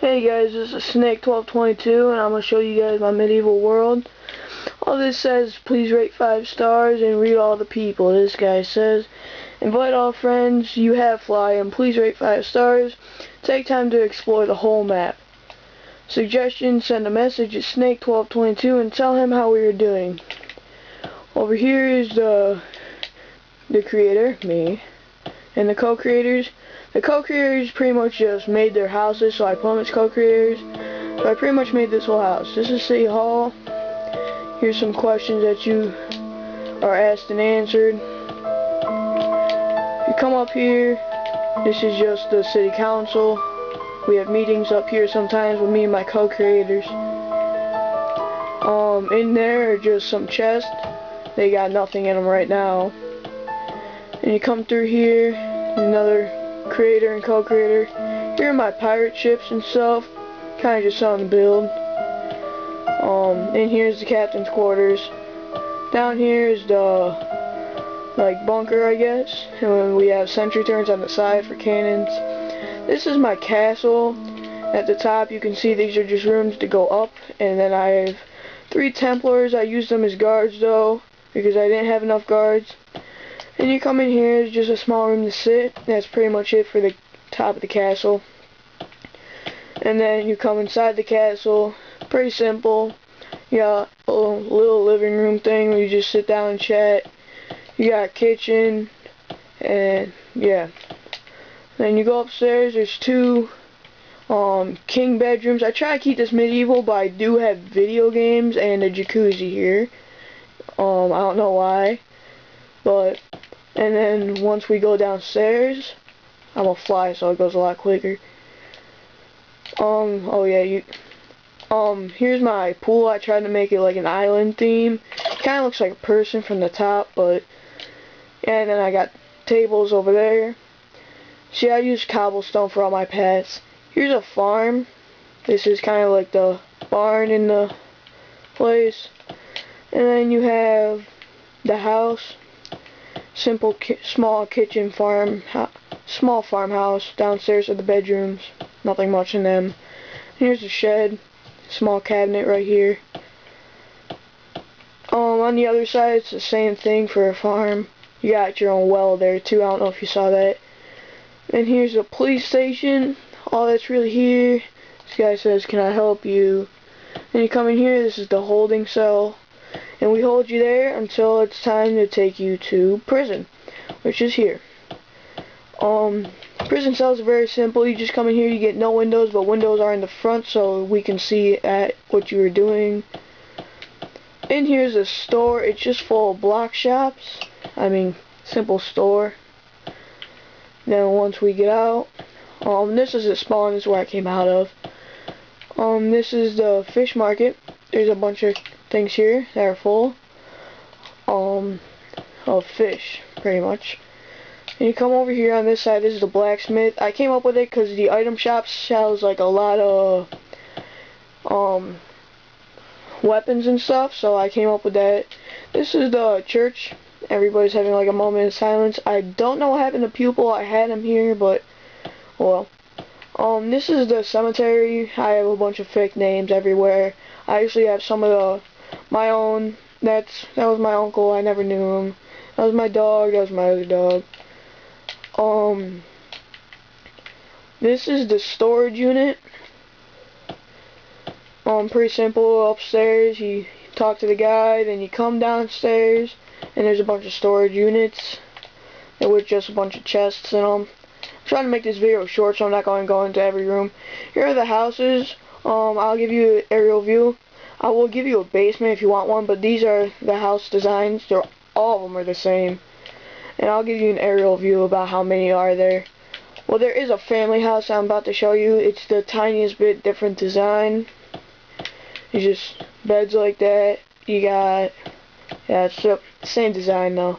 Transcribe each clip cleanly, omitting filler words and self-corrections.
Hey guys, this is Snake1222 and I'm going to show you guys my medieval world. All this says, please rate 5 stars and read all the people. This guy says, invite all friends you have fly and please rate 5 stars. Take time to explore the whole map. Suggestions, send a message at Snake1222 and tell him how we are doing. Over here is the creator, me, and the co-creators. The co-creators pretty much just made their houses, so I put them as co-creators. So I pretty much made this whole house. This is City Hall. Here's some questions that you are asked and answered. If you come up here, this is just the city council. We have meetings up here sometimes with me and my co-creators. In there are just some chests. They got nothing in them right now. And you come through here, another creator and co-creator. Here are my pirate ships and stuff, kind of just something to build. And here's the captain's quarters. Down here is the bunker, I guess, and we have sentry turrets on the side for cannons. This is my castle. At the top you can see these are just rooms to go up, and then I have 3 Templars. I use them as guards though, because I didn't have enough guards. And you come in here, it's just a small room to sit. That's pretty much it for the top of the castle. And then you come inside the castle, pretty simple. You got a little living room thing where you just sit down and chat. You got a kitchen, and yeah. Then you go upstairs, there's 2 king bedrooms. I try to keep this medieval, but I do have video games and a jacuzzi here. I don't know why, but. And then once we go downstairs, I'm gonna fly so it goes a lot quicker. Oh yeah, here's my pool. I tried to make it like an island theme. Kinda looks like a person from the top, but yeah, and then I got tables over there. See, I use cobblestone for all my pets. Here's a farm. This is kinda like the barn in the place. And then you have the house. Simple small kitchen small farmhouse. Downstairs are the bedrooms, nothing much in them. Here's a shed, small cabinet right here. On the other side it's the same thing for a farm. You got your own well there too, I don't know if you saw that. And here's a police station. All that's really here. This guy says, can I help you? And you come in here, this is the holding cell. And we hold you there until it's time to take you to prison, which is here. Prison cells are very simple. You just come in here, you get no windows, but windows are in the front so we can see at what you were doing. In here's a store. It's just full of block shops. I mean, simple store. Then once we get out, this is the spawn. This is where I came out of. This is the fish market. There's a bunch of things here that are full of fish, pretty much. And you come over here on this side. This is the blacksmith. I came up with it because the item shop sells like a lot of weapons and stuff, so I came up with that. This is the church. Everybody's having like a moment of silence. I don't know what happened to Pupil. I had him here, but well. This is the cemetery. I have a bunch of fake names everywhere. I actually have some of my own. That was my uncle. I never knew him. That was my dog. That was my other dog. This is the storage unit. Pretty simple. Upstairs, you talk to the guy, then you come downstairs, and there's a bunch of storage units with just a bunch of chests in them. I'm trying to make this video short, so I'm not going to go into every room. Here are the houses. I'll give you an aerial view. I will give you a basement if you want one, but these are the house designs. All of them are the same. And I'll give you an aerial view about how many are there. Well, there is a family house I'm about to show you. It's the tiniest bit different design. It's just beds like that. You got, yeah, it's the same design though.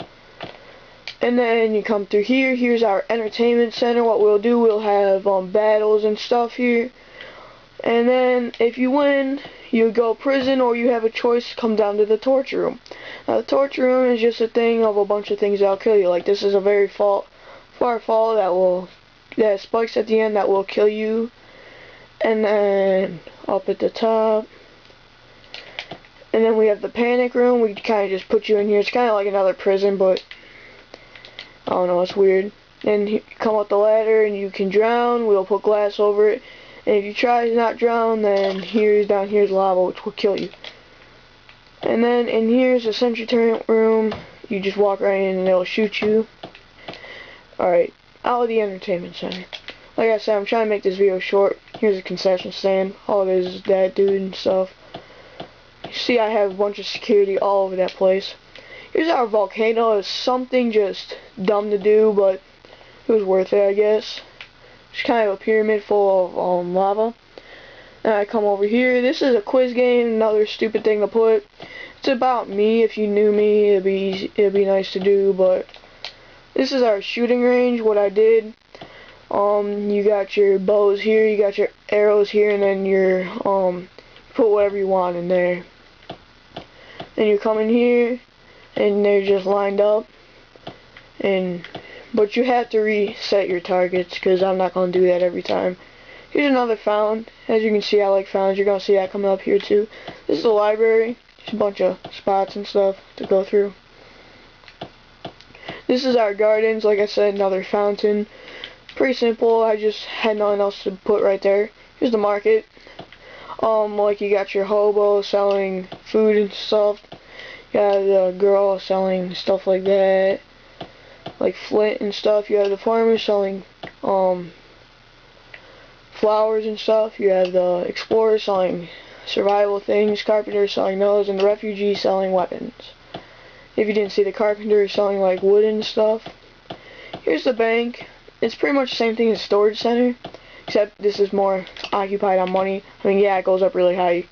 And then you come through here. Here's our entertainment center. What we'll do, we'll have battles and stuff here. And then if you win, you go prison, or you have a choice, come down to the torture room. Now the torture room is just a thing of a bunch of things that'll kill you. Like this is a very far fall that has spikes at the end that will kill you. And then up at the top. And then we have the panic room. We kind of just put you in here. It's kind of like another prison, but I don't know, it's weird. And you come up the ladder and you can drown. We'll put glass over it. And if you try to not drown, then down here's lava, which will kill you. And then in here's the sentry turret room. You just walk right in and it'll shoot you. Alright, out of the entertainment center. Like I said, I'm trying to make this video short. Here's a concession stand. All it is that dude and stuff. You see I have a bunch of security all over that place. Here's our volcano. It's something just dumb to do, but it was worth it, I guess. It's kind of a pyramid full of lava. And I come over here. This is a quiz game, another stupid thing to put. It's about me. If you knew me, it'd be nice to do, but this is our shooting range, what I did. You got your bows here, you got your arrows here, and then your put whatever you want in there. Then you come in here and they're just lined up, but you have to reset your targets because I'm not going to do that every time. Here's another fountain. As you can see, I like fountains. You're going to see that coming up here too. This is the library. Just a bunch of spots and stuff to go through. This is our gardens. Like I said, another fountain. Pretty simple. I just had nothing else to put right there. Here's the market. Like you got your hobo selling food and stuff. You have the girl selling stuff like that, like flint and stuff. You have the farmer selling flowers and stuff. You have the explorer selling survival things, carpenter selling those, and the refugee selling weapons. If you didn't see, the carpenter selling like wood and stuff. Here's the bank. It's pretty much the same thing as a storage center, except this is more occupied on money. I mean, yeah, it goes up really high.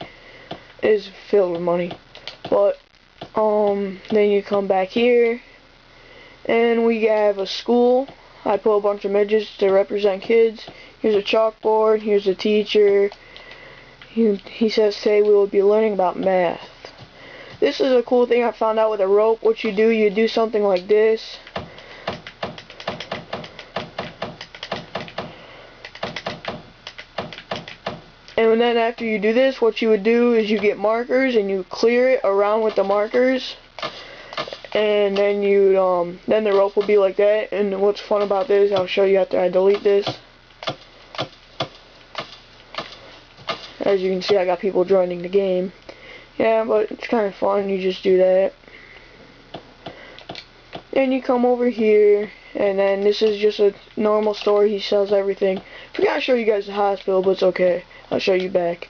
It is filled with money. But then you come back here and we have a school. I put a bunch of midgets to represent kids. Here's a chalkboard. Here's a teacher. He says today we will be learning about math. This is a cool thing I found out with a rope. What you do something like this. And then after you do this, what you would do is you get markers and you clear it around with the markers. And then then the rope will be like that. And what's fun about this, I'll show you after I delete this. As you can see, I got people joining the game. Yeah, but it's kind of fun. You just do that. And you come over here, and then this is just a normal store. He sells everything. Forgot to show you guys the hospital, but it's okay. I'll show you back.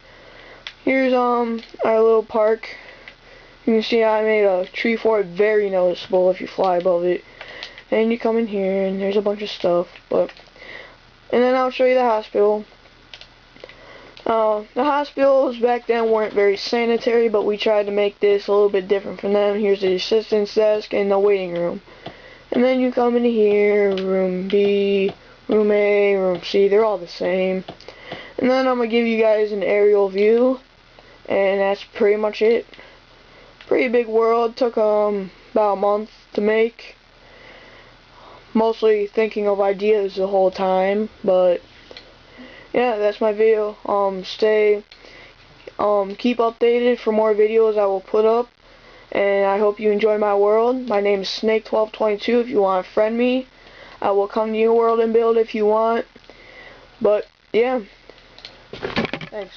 Here's our little park. You can see I made a tree fort very noticeable if you fly above it. And you come in here, and there's a bunch of stuff. And then I'll show you the hospital. The hospitals back then weren't very sanitary, but we tried to make this a little bit different from them. Here's the assistant's desk and the waiting room. And then you come in here, room B, room A, room C, they're all the same. And then I'm going to give you guys an aerial view, and that's pretty much it. Pretty big world, took about a month to make. Mostly thinking of ideas the whole time, but yeah, that's my video. Keep updated for more videos I will put up, and I hope you enjoy my world. My name is Snake1222. If you want to friend me, I will come to your world and build if you want. But yeah, thanks.